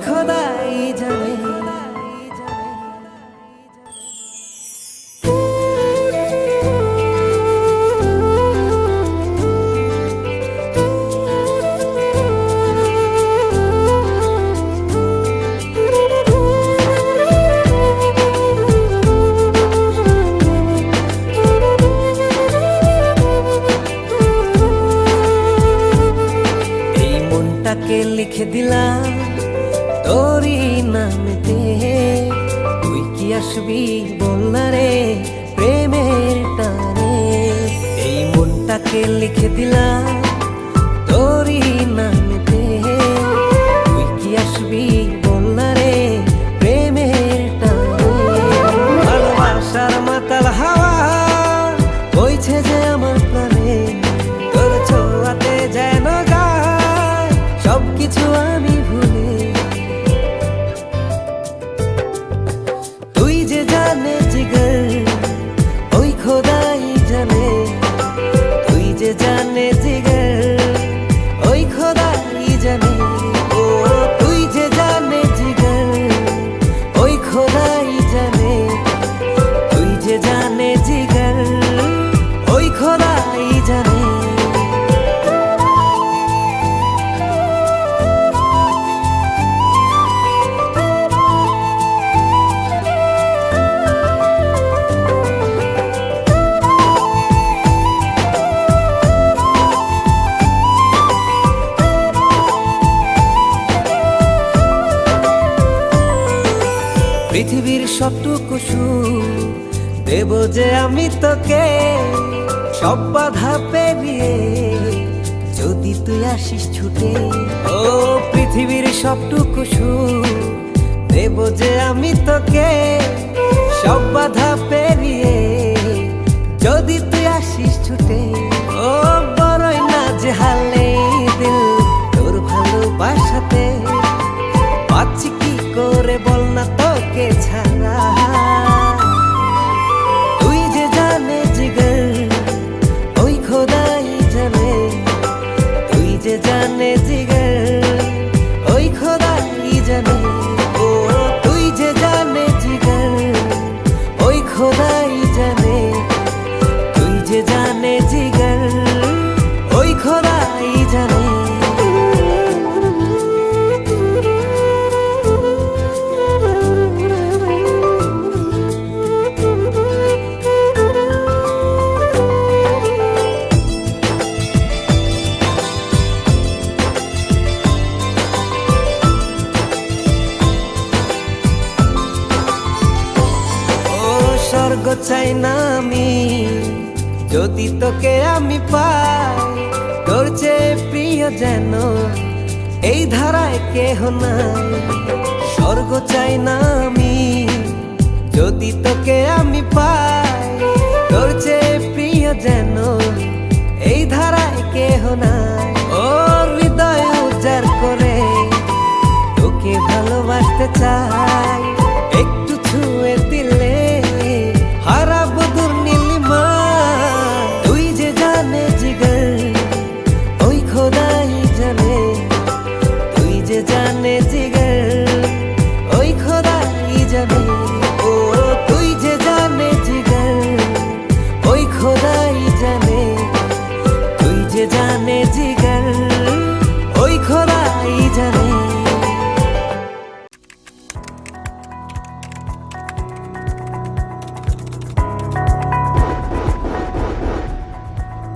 খোদাই জানে। তাকে লিখে দিলাম তোরই নামেতে, তুই কি আসবি বলনা রে প্রেমের টানে। এই মনটাকে লিখে দিলাম তোরই নামেতে, তুই কি আসবি বলনা রে প্রেমের টানে। ভালোবাসার মাতাল হাওয়া বইছে যে আমার প্রাণে, তোর ছোঁয়াতে যেন সবকিছু আমি ভুলে। তুই যে জানে জিগর ওই খোদাই জানে, তুই যে জানে জিগর ওই খোদাই জানে। ও তুই যে জানে জিগর ওই খোদাই জানে, তুই যে জানে জিগর ওই খোদাই জানে। পৃথিবীর সবটুকু সুখ দেব যে আমি তোকে, সব বাধা পেরিয়ে যদি তুই আসিস ছুটে। ও পৃথিবীর সবটুকু সুখ দেব যে আমি তোকে, সব বাধা পেরিয়ে যদি তুই আসিস ছুটে। ও বড়ই না যে হালে দিল তোর ভালোবাসাতে, পাচ্ছি কি করে বল না তোকে ছাড়া। তুই যে জানে জিগর ওই খোদাই জানে, তুই যে জানে জিগর ওই খোদাই জানে। ও তুই যে জানে জিগর ওই খোদাই জানে, তুই যে জানে জিগর ওই খোদাই জানে। স্বর্গ চাই না আমি যদি তোকে আমি পাই, তোর চেয়ে প্রিয় যেন এই ধারায় কেহ নাই। স্বর্গ চাই না আমি যদি তোকে আমি পাই, তোর চেয়ে প্রিয় যেন এই ধারায় কেহ নাই। ও হৃদয় উজাড় করে তোকে ভালোবাসতে চাই, একটু ছুঁয়ে দিলে হারাবো দূর নীলিমা। তুই যে জানে জিগর ওই খোদাই জানে, তুই যে জানে জিগর ওই খোদাই জানে। ও তুই যে জানে জিগর ওই খোদাই জানে, তুই যে জানে জিগর ওই খোদাই জানে।